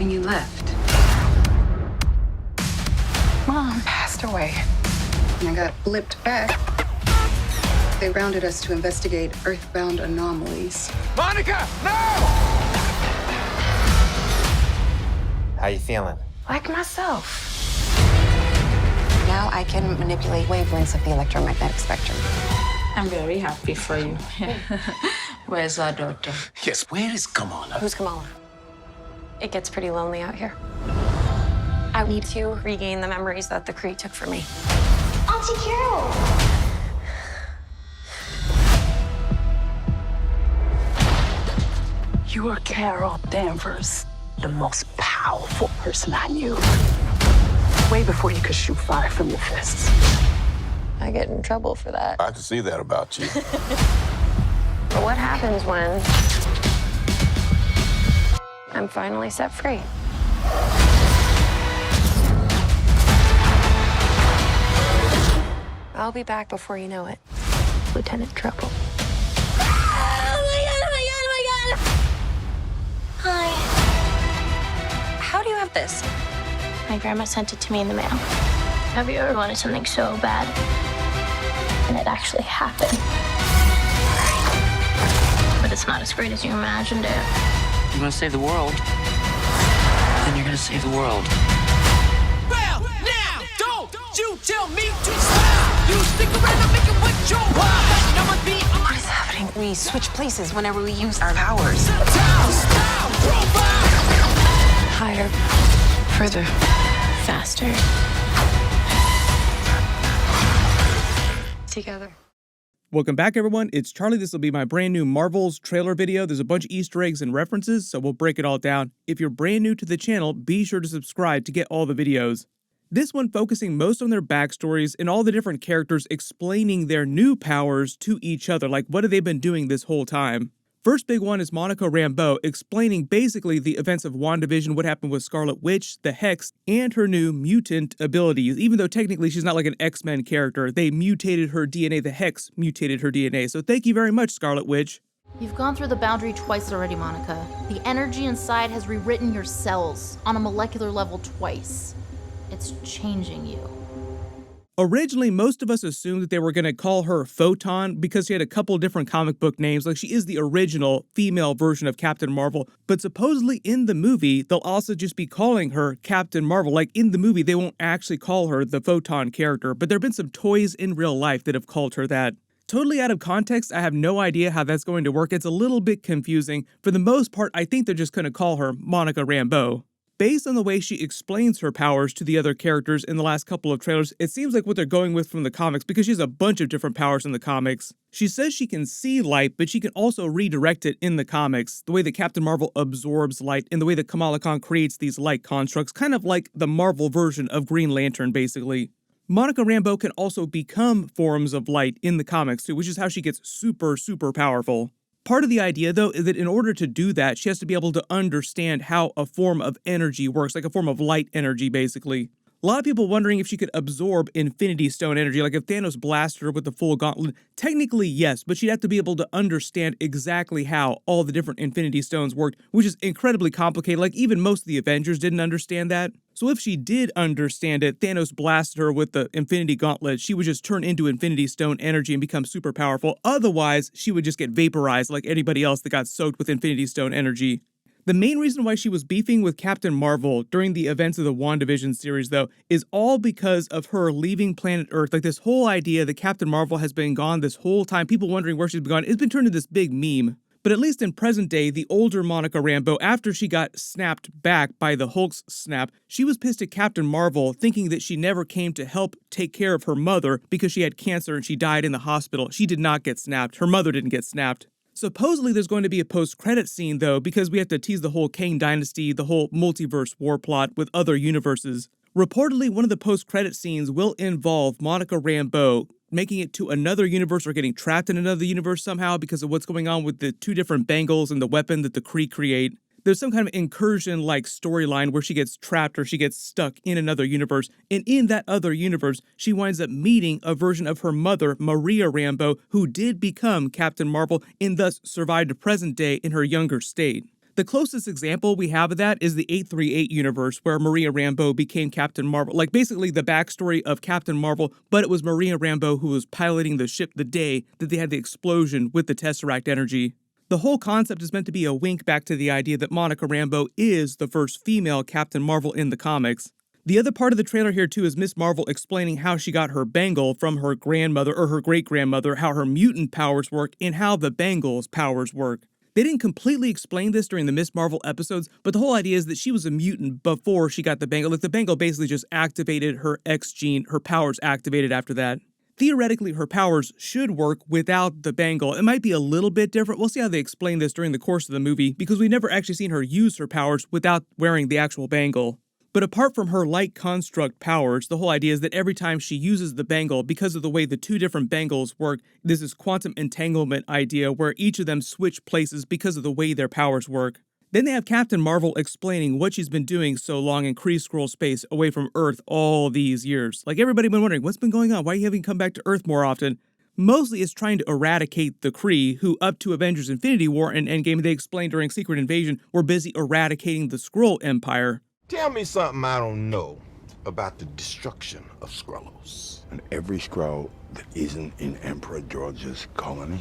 when you left? Mom passed away. And I got blipped back. They rounded us to investigate earthbound anomalies. Monica, no! How you feeling? Like myself. Now I can manipulate wavelengths of the electromagnetic spectrum. I'm very happy for you. Where's our daughter? Yes, where is Kamala? Who's Kamala? It gets pretty lonely out here. I need to regain the memories that the Kree took from me. Auntie Carol! You are Carol Danvers, the most powerful person I knew. Way before you could shoot fire from your fists. I get in trouble for that. I can see that about you. But what happens when I'm finally set free? I'll be back before you know it. Lieutenant Trouble. Hi. How do you have this? My grandma sent it to me in the mail. Have you ever wanted something so bad and it actually happened? But it's not as great as you imagined it. You want to save the world? Then you're going to save the world. Well, now, don't you tell me to stop. You stick around and make it what you want. What is happening? We switch places whenever we use our powers. Higher, further, Faster. together. Welcome back, everyone. It's Charlie. This will be my brand new Marvels trailer video. There's a bunch of Easter eggs and references, so we'll break it all down. If you're brand new to the channel, be sure to subscribe to get all the videos. This one focusing most on their backstories and all the different characters explaining their new powers to each other, like what have they been doing this whole time. First big one is Monica Rambeau explaining basically the events of WandaVision, what happened with Scarlet Witch, the Hex, and her new mutant abilities. Even though technically she's not like an X-Men character, they mutated her DNA, the Hex mutated her DNA. So thank you very much, Scarlet Witch. You've gone through the boundary twice already, Monica. The energy inside has rewritten your cells on a molecular level twice. It's changing you. Originally, most of us assumed that they were going to call her Photon because she had a couple different comic book names, like she is the original female version of Captain Marvel, but supposedly in the movie, they'll also just be calling her Captain Marvel. Like in the movie, they won't actually call her the Photon character, but there have been some toys in real life that have called her that. Totally out of context, I have no idea how that's going to work. It's a little bit confusing. For the most part, I think they're just going to call her Monica Rambeau. Based on the way she explains her powers to the other characters in the last couple of trailers, it seems like what they're going with from the comics because she has a bunch of different powers in the comics. She says she can see light, but she can also redirect it in the comics, the way that Captain Marvel absorbs light and the way that Kamala Khan creates these light constructs, kind of like the Marvel version of Green Lantern, basically. Monica Rambeau can also become forms of light in the comics too, which is how she gets super, super powerful. Part of the idea, though, is that in order to do that, she has to be able to understand how a form of energy works, like a form of light energy, basically. A lot of people wondering if she could absorb Infinity Stone energy, like if Thanos blasted her with the full gauntlet. Technically, yes, but she'd have to be able to understand exactly how all the different Infinity Stones worked, which is incredibly complicated. Like, even most of the Avengers didn't understand that. So if she did understand it, Thanos blasted her with the Infinity Gauntlet, she would just turn into Infinity Stone energy and become super powerful. Otherwise, she would just get vaporized like anybody else that got soaked with Infinity Stone energy. The main reason why she was beefing with Captain Marvel during the events of the WandaVision series, though, is all because of her leaving planet Earth. Like, this whole idea that Captain Marvel has been gone this whole time, people wondering where she's been gone, it's been turned into this big meme. But at least in present day, the older Monica Rambeau, after she got snapped back by the Hulk's snap, she was pissed at Captain Marvel, thinking that she never came to help take care of her mother because she had cancer and she died in the hospital. She did not get snapped. Her mother didn't get snapped. Supposedly there's going to be a post-credit scene, though, because we have to tease the whole Kang Dynasty, the whole multiverse war plot with other universes. Reportedly, one of the post-credit scenes will involve Monica Rambeau making it to another universe or getting trapped in another universe somehow because of what's going on with the two different bangles and the weapon that the Kree create. There's some kind of incursion-like storyline where she gets trapped or she gets stuck in another universe, and in that other universe, she winds up meeting a version of her mother, Maria Rambeau, who did become Captain Marvel and thus survived to present day in her younger state. The closest example we have of that is the 838 universe, where Maria Rambeau became Captain Marvel. Like, basically the backstory of Captain Marvel, but it was Maria Rambeau who was piloting the ship the day that they had the explosion with the Tesseract energy. The whole concept is meant to be a wink back to the idea that Monica Rambeau is the first female Captain Marvel in the comics. The other part of the trailer here too is Miss Marvel explaining how she got her bangle from her grandmother or her great-grandmother, how her mutant powers work, and how the bangle's powers work. They didn't completely explain this during the Miss Marvel episodes, but the whole idea is that she was a mutant before she got the bangle. Like, the bangle basically just activated her X gene, her powers activated after that. Theoretically, her powers should work without the bangle. It might be a little bit different. We'll see how they explain this during the course of the movie, because we've never actually seen her use her powers without wearing the actual bangle. But apart from her light construct powers, the whole idea is that every time she uses the bangle, because of the way the two different bangles work, there's this quantum entanglement idea where each of them switch places because of the way their powers work. Then they have Captain Marvel explaining what she's been doing so long in Kree-Skrull space away from Earth all these years. Like, everybody been wondering, what's been going on? Why are you having come back to Earth more often? Mostly it's trying to eradicate the Kree, who up to Avengers Infinity War and Endgame, they explained during Secret Invasion, were busy eradicating the Skrull Empire. Tell me something I don't know about the destruction of Skrullos. And every Skrull that isn't in Emperor George's colony,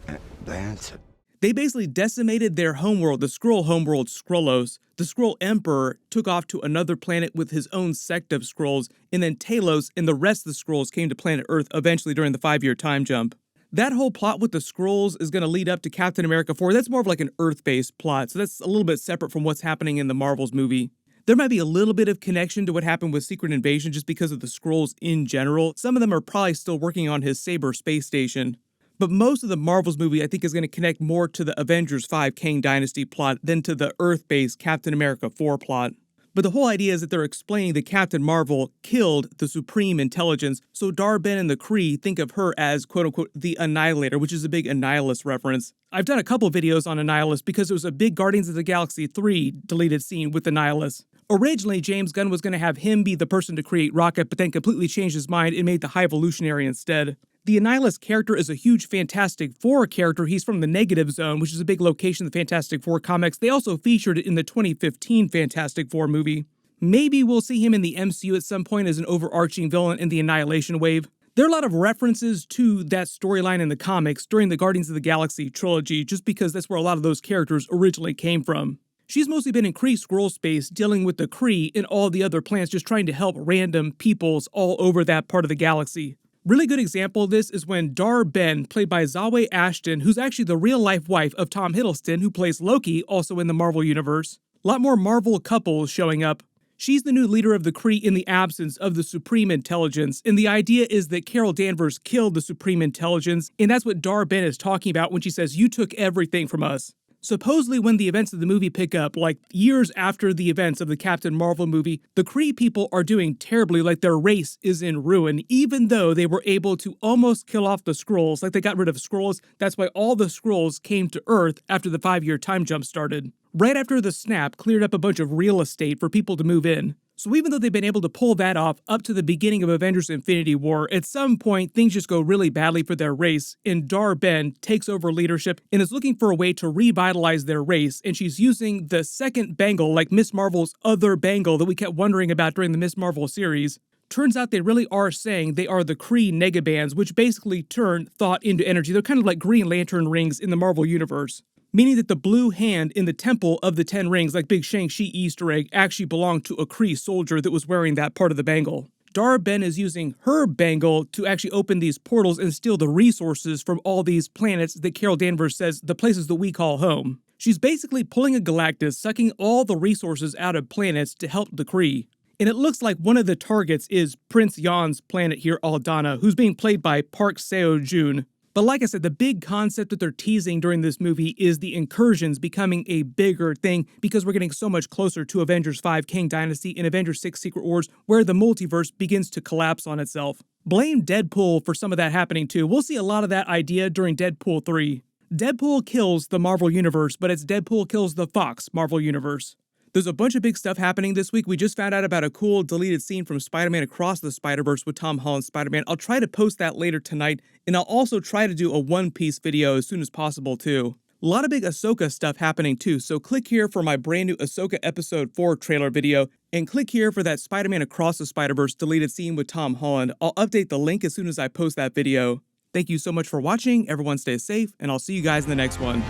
and that's it. They basically decimated their homeworld, the Skrull homeworld Skrullos. The Skrull Emperor took off to another planet with his own sect of Skrulls, and then Talos and the rest of the Skrulls came to planet Earth eventually during the 5-year time jump. That whole plot with the Skrulls is going to lead up to Captain America 4. That's more of like an Earth-based plot, so that's a little bit separate from what's happening in the Marvels movie. There might be a little bit of connection to what happened with Secret Invasion just because of the Skrulls in general. Some of them are probably still working on his Saber space station. But most of the Marvels movie, I think, is going to connect more to the Avengers 5 Kang Dynasty plot than to the Earth-based Captain America 4 plot. But the whole idea is that they're explaining that Captain Marvel killed the Supreme Intelligence, so Dar-Ben and the Kree think of her as, quote-unquote, the Annihilator, which is a big Annihilus reference. I've done a couple videos on Annihilus because it was a big Guardians of the Galaxy 3 deleted scene with Annihilus. Originally, James Gunn was going to have him be the person to create Rocket, but then completely changed his mind and made the High Evolutionary instead. The Annihilus character is a huge Fantastic Four character. He's from the Negative Zone, which is a big location of the Fantastic Four comics. They also featured it in the 2015 Fantastic Four movie. Maybe we'll see him in the MCU at some point as an overarching villain in the Annihilation Wave. There are a lot of references to that storyline in the comics during the Guardians of the Galaxy trilogy, just because that's where a lot of those characters originally came from. She's mostly been in Kree-Skrull space dealing with the Kree and all the other planets, just trying to help random peoples all over that part of the galaxy. Really good example of this is when Dar-Ben, played by Zawe Ashton, who's actually the real-life wife of Tom Hiddleston, who plays Loki, also in the Marvel Universe. A lot more Marvel couples showing up. She's the new leader of the Kree in the absence of the Supreme Intelligence, and the idea is that Carol Danvers killed the Supreme Intelligence, and that's what Dar-Ben is talking about when she says, "You took everything from us." Supposedly, when the events of the movie pick up, like years after the events of the Captain Marvel movie, the Kree people are doing terribly, like their race is in ruin, even though they were able to almost kill off the Skrulls, like they got rid of Skrulls. That's why all the Skrulls came to Earth after the 5-year time jump started. Right after the snap cleared up a bunch of real estate for people to move in. So even though they've been able to pull that off up to the beginning of Avengers Infinity War, at some point things just go really badly for their race, and Dar-Ben takes over leadership and is looking for a way to revitalize their race, and she's using the second bangle, like Miss Marvel's other bangle that we kept wondering about during the Miss Marvel series. Turns out they really are saying they are the Kree Negabands, which basically turn thought into energy. They're kind of like Green Lantern rings in the Marvel Universe. Meaning that the blue hand in the Temple of the Ten Rings, like big Shang-Chi Easter egg, actually belonged to a Kree soldier that was wearing that part of the bangle. Dar-Ben is using her bangle to actually open these portals and steal the resources from all these planets that Carol Danvers says the places that we call home. She's basically pulling a Galactus, sucking all the resources out of planets to help the Kree. And it looks like one of the targets is Prince Yan's planet here, Aldana, who's being played by Park Seo-joon. But like I said, the big concept that they're teasing during this movie is the incursions becoming a bigger thing because we're getting so much closer to Avengers 5 Kang Dynasty and Avengers 6 Secret Wars, where the multiverse begins to collapse on itself. Blame Deadpool for some of that happening too. We'll see a lot of that idea during Deadpool 3. Deadpool kills the Marvel Universe, but it's Deadpool kills the Fox Marvel Universe. There's a bunch of big stuff happening this week. We just found out about a cool deleted scene from Spider-Man Across the Spider-Verse with Tom Holland's Spider-Man. I'll try to post that later tonight, and I'll also try to do a One Piece video as soon as possible too. A lot of big Ahsoka stuff happening too, so click here for my brand new Ahsoka Episode 4 trailer video, and click here for that Spider-Man Across the Spider-Verse deleted scene with Tom Holland. I'll update the link as soon as I post that video. Thank you so much for watching, everyone stay safe, and I'll see you guys in the next one.